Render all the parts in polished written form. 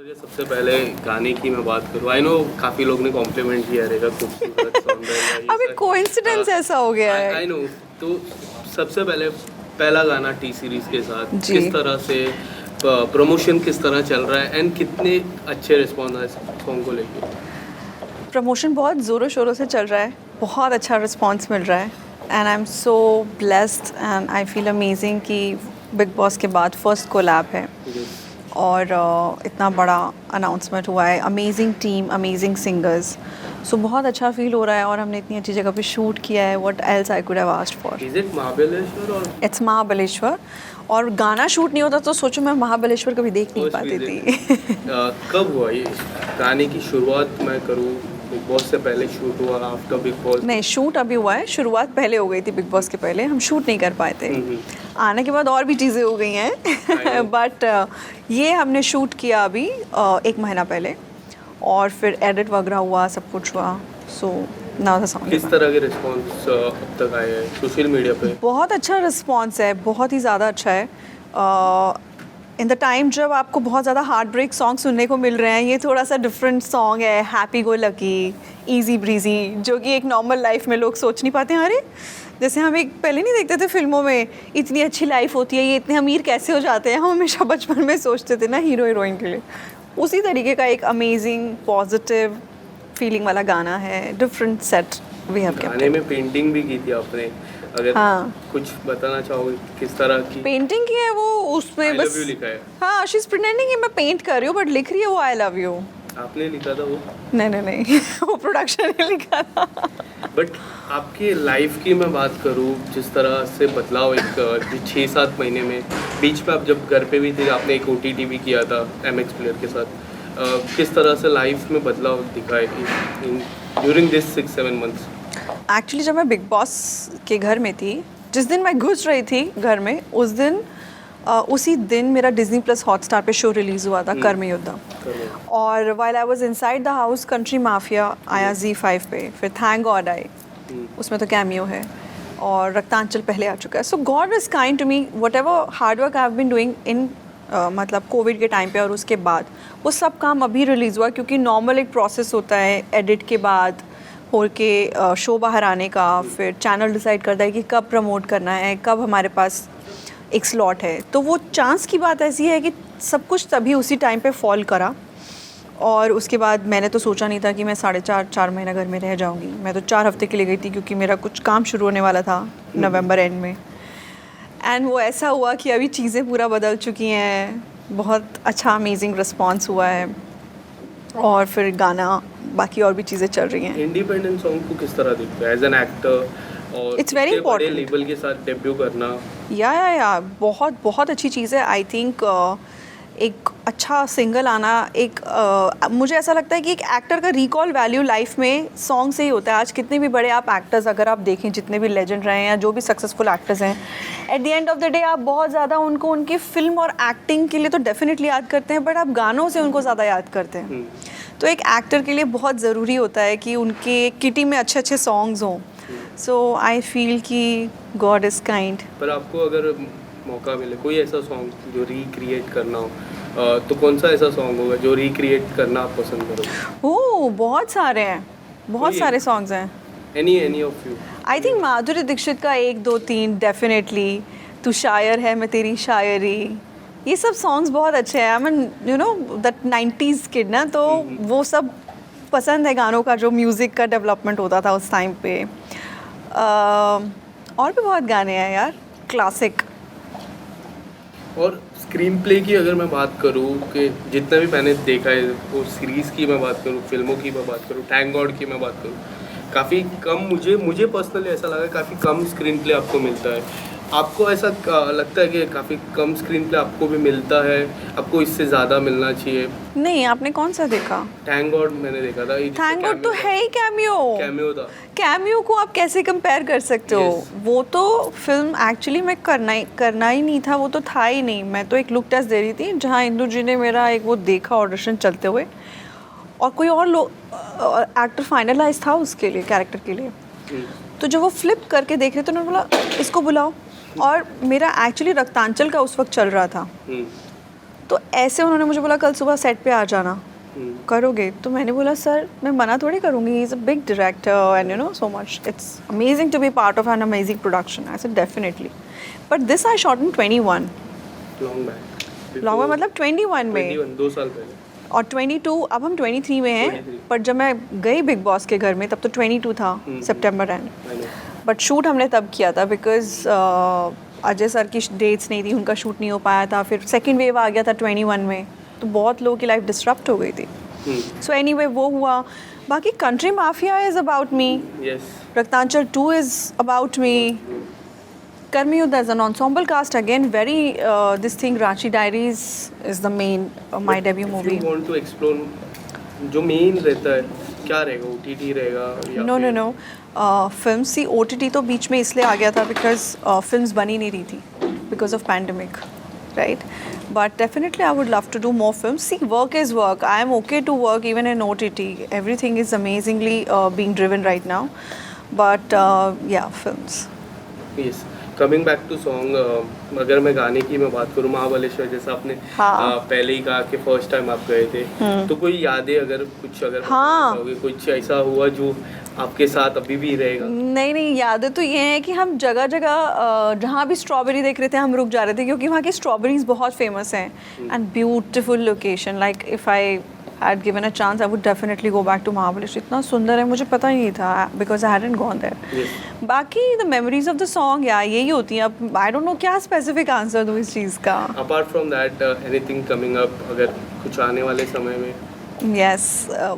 अगर सबसे पहले गाने की मैं बात करूँ, आई नो काफ़ी लोग ने कॉम्प्लीमेंट किया रहेगा, खूबसूरत सौंदर्य अभी कोइंसिडेंस ऐसा हो गया है। I know. तो सबसे पहले पहला गाना टी सीरीज़ के साथ जी। किस तरह से प्रमोशन किस तरह चल रहा है एंड कितने अच्छे रिस्पॉन्स आए सॉन्ग को लेके? प्रमोशन बहुत ज़ोरों शोरों से चल रहा है, बहुत अच्छा रिस्पांस मिल रहा है and I am so blessed and I feel amazing कि बिग बॉस के बाद फर्स्ट कोलैब है और इतना बड़ा अनाउंसमेंट हुआ है, अमेजिंग टीम, अमेजिंग सिंगर्स, सो बहुत अच्छा फील हो रहा है और हमने इतनी अच्छी जगह पे शूट किया है। What else I could have asked for. Is it Mahabaleshwar और इट्स महाबलेश्वर, और गाना शूट नहीं होता तो सोचो मैं महाबलेश्वर कभी देख नहीं पाती थी। कब हुआ ये गाने की शुरुआत? मैं करूँ बिग बॉस से पहले शूट हुआ, आफ्टर बिग बॉस? नहीं, शूट अभी हुआ है, शुरुआत पहले हो गई थी बिग बॉस के पहले, हम शूट नहीं कर पाए थे। आने के बाद और भी चीज़ें हो गई हैं बट ये हमने शूट किया अभी 1 महीना पहले और फिर एडिट वगैरह हुआ, सब कुछ हुआ। So now the song. किस तरह के रिस्पॉन्स अब तक आए हैं सोशल मीडिया पे? बहुत अच्छा रिस्पॉन्स है, बहुत ही ज़्यादा अच्छा है। इन द टाइम जब आपको बहुत ज़्यादा हार्ट ब्रेक सॉन्ग सुनने को मिल रहे हैं, ये थोड़ा सा डिफरेंट सॉन्ग है, happy go lucky, easy breezy, जो कि एक नॉर्मल लाइफ में लोग सोच नहीं पाते हैं। अरे जैसे हम एक पहले नहीं देखते थे फिल्मों में, इतनी अच्छी लाइफ होती है, ये इतने अमीर कैसे हो जाते हैं, हम हमेशा बचपन में सोचते थे ना हीरो हीरोइन के लिए। उसी तरीके का एक अमेजिंग पॉजिटिव फीलिंग वाला गाना है, different set we have kept. गाने में पेंटिंग भी की थी आपने, अगर हाँ। कुछ बताना चाहोगे किस तरह की? पेंटिंग की है वो, उसमें I बस love you लिखा है। हाँ, शी इज प्रिटेंडिंग कि मैं पेंट कर रही हूँ बट लिख रही है वो आई लव यू। आपने लिखा था वो? नहीं वो प्रोडक्शन ने लिखा था। बट आपकी लाइफ की मैं बात करूँ, जिस तरह से बदलाव एक 6-7 महीने में, बीच में आप जब घर पे भी थे, आपने एक OTT भी किया था MX प्लेयर के साथ, किस तरह से लाइफ में बदलाव दिखा है ड्यूरिंग दिस 6-7 मंथ्स? एक्चुअली जब मैं बिग बॉस के घर में थी, जिस दिन मैं घुस रही थी घर में, उसी दिन मेरा डिज्नी प्लस हॉटस्टार पे शो रिलीज़ हुआ था, कर्म योद्धा। और while I was inside the house, country mafia आया ZEE5 पे, फिर थैंक गॉड आई, उसमें तो कैमियो है, और रक्तांचल पहले आ चुका है। So God is kind to me, whatever hard work I have been doing in मतलब कोविड के टाइम पे और उसके बाद, वो सब काम अभी रिलीज़ हुआ, क्योंकि नॉर्मल एक प्रोसेस होता है एडिट के बाद हो के शो बाहर आने का, फिर चैनल डिसाइड करता है कि कब प्रमोट करना है, कब हमारे पास एक स्लॉट है। तो वो चांस की बात ऐसी है कि सब कुछ तभी उसी टाइम पे फॉल करा, और उसके बाद मैंने तो सोचा नहीं था कि मैं 4.5 महीना घर में रह जाऊंगी। मैं तो 4 हफ्ते के लिए गई थी, क्योंकि मेरा कुछ काम शुरू होने वाला था नवंबर एंड में, एंड वो ऐसा हुआ कि अभी चीज़ें पूरा बदल चुकी हैं। बहुत अच्छा अमेजिंग रिस्पॉन्स हुआ है, और फिर गाना, बाकी और भी चीज़ें चल रही हैं। इंडिपेंडेंट सॉन्ग को किस तरह देखते हैं एज एन एक्टर, और It's very इतने बड़े important. लेवल के साथ डेब्यू करना? या बहुत बहुत अच्छी चीज़ है। आई थिंक एक अच्छा सिंगल आना, एक मुझे ऐसा लगता है कि एक एक्टर का रिकॉल वैल्यू लाइफ में सॉन्ग से ही होता है। आज कितने भी बड़े आप एक्टर्स अगर आप देखें, जितने भी लेजेंड रहे हैं या जो भी सक्सेसफुल एक्टर्स हैं, at the end of the day आप बहुत ज़्यादा उनको उनकी फिल्म और एक्टिंग के लिए तो डेफिनेटली याद करते हैं, बट आप गानों से उनको ज़्यादा याद करते हैं। तो एक एक्टर के लिए बहुत ज़रूरी होता है कि उनके किटी में अच्छे अच्छे सॉन्ग्स हों। सो आई फील कि गॉड इज़ काइंड। पर आपको अगर मौका मिले कोई ऐसा सॉन्ग जो रिक्रिएट करना हो, तो कौन सा ऐसा सॉन्ग होगा जो रिक्रिएट करना आप पसंद करोगे? ओह, बहुत सारे हैं, बहुत कोई सारे सॉन्ग्स हैं। Any of you? I think Madhuri Dixit का 1, 2, 3 डेफिनेटली, तू शायर है मैं तेरी शायरी, ये सब सॉन्ग्स बहुत अच्छे हैं। I mean you know that 90s kid ना, तो वो सब पसंद है गानों का, जो म्यूज़िक का डेवलपमेंट होता था उस टाइम पे। और भी बहुत गाने हैं यार, क्लासिक। और स्क्रीन प्ले की अगर मैं बात करूँ, कि जितना भी मैंने देखा है, वो सीरीज़ की मैं बात करूँ, फिल्मों की मैं बात करूँ, थैंक गॉड की मैं बात करूँ, काफ़ी कम, मुझे पर्सनली ऐसा लगा काफ़ी कम स्क्रीन प्ले आपको मिलता है। आपको ऐसा लगता है कि काफ़ी कम स्क्रीन प्ले आपको भी मिलता है, आपको इससे ज़्यादा मिलना चाहिए? नहीं, आपने कौन सा देखा? थैंक गॉड मैंने देखा था। थैंक गॉड तो है ही कैमियो। कैमियो था। कैमियो को आप कैसे कंपेयर कर सकते हो? Yes. वो तो फिल्म एक्चुअली मैं करना ही नहीं था, वो तो था ही नहीं। मैं तो एक लुक टेस्ट दे रही थी, जहाँ इंदु जी ने मेरा एक वो देखा ऑडिशन चलते हुए, और कोई और एक्टर फाइनलाइज था उसके लिए, कैरेक्टर के लिए। तो जब वो फ्लिप करके देख रहे थे, उन्होंने बोला इसको बुलाओ, और मेरा एक्चुअली रक्तांचल का उस वक्त चल रहा था। तो ऐसे उन्होंने मुझे बोला कल सुबह सेट पे आ जाना, हम्म, करोगे? तो मैंने बोला सर मैं मना थोड़ी करूँगी, he is a big director and you know so much, it's amazing to be part of an amazing production. I said definitely, but this I shot in 21 long back, long मतलब 21 में 21 2 साल पहले। और 22, अब हम 23 में हैं। 23 पर जब मैं गई बिग बॉस के घर में तब तो 22 था, सितंबर end. I know. But shoot हमने तब किया था बिकॉज अजय सर की डेट्स नहीं थी, उनका शूट नहीं हो पाया था, फिर सेकेंड वेव आ गया था 21 में, तो बहुत लोगों की लाइफ डिस्टर्ब हो गई थी। सो एनीवे वो हुआ। बाकी country mafia is about me, Yes. Raktanchal 2 is about me, Karmi Yuddha as an ensemble cast again, very this thing Ranchi Diaries is the main my debut movie. If you want to explore जो main रहता है क्या रहेगा, OTT रहेगा या No, no, फिर- no. Film सी OTT तो बीच में इसलिए आ गया था बिकॉज फिल्म्स बनी नहीं रही थी because of pandemic, right? But definitely I would love to do more film. See work is work. I am okay to work even in OTT. Everything is amazingly being driven right now. But yeah films. Yes. Coming back to song, अगर मैं गाने की मैं बात करूँ, महाबलेश्वर जैसा आपने हाँ. पहले ही कहा कि फर्स्ट टाइम आप गए थे, तो कोई यादें अगर कुछ अगर हाँ. बताना चाहोगे, कुछ ऐसा हुआ जो आपके साथ अभी भी रहेगा? नहीं, यादें तो ये हैं कि हम जगह जगह जहाँ भी स्ट्रॉबेरी देख रहे थे हम रुक जा रहे थे क्योंकि वहाँ की स्ट्रॉबेरीज बहुत फेमस हैं and beautiful location. Like if I had given a chance I would definitely go back to Mahabaleshwar. इतना सुंदर है, मुझे पता ही नहीं था because I hadn't gone there. Yes. बाकी the memories of the song या यही होती हैं. अब आई डोंट नो क्या स्पेसिफिक आंसर दूँ इस चीज़ का. Apart from that anything coming up, अगर कुछ आने वाले समय में? Yes,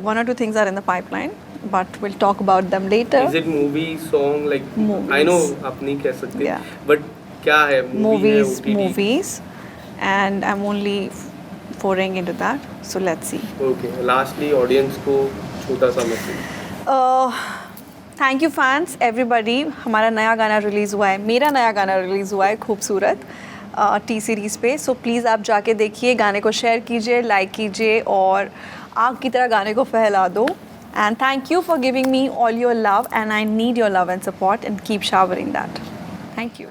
one or two things are in the pipeline, but we'll talk about them later. Is it movie, song, like Movies. I know आप नहीं कह सकते, Yeah. but क्या है? movie है, OTT? Movies, and I'm only foraying into that. So let's see. Okay. Lastly, audience को छोटा सा message. Thank you fans everybody. हमारा नया गाना रिलीज़ हुआ है, मेरा नया गाना रिलीज़ हुआ है खूबसूरत टी सीरीज़ पे. सो प्लीज़ आप जाके देखिए, गाने को शेयर कीजिए, लाइक कीजिए और आग की तरह गाने को फैला दो. And thank you for giving me all your love and I need your love and support and keep showering that. Thank you.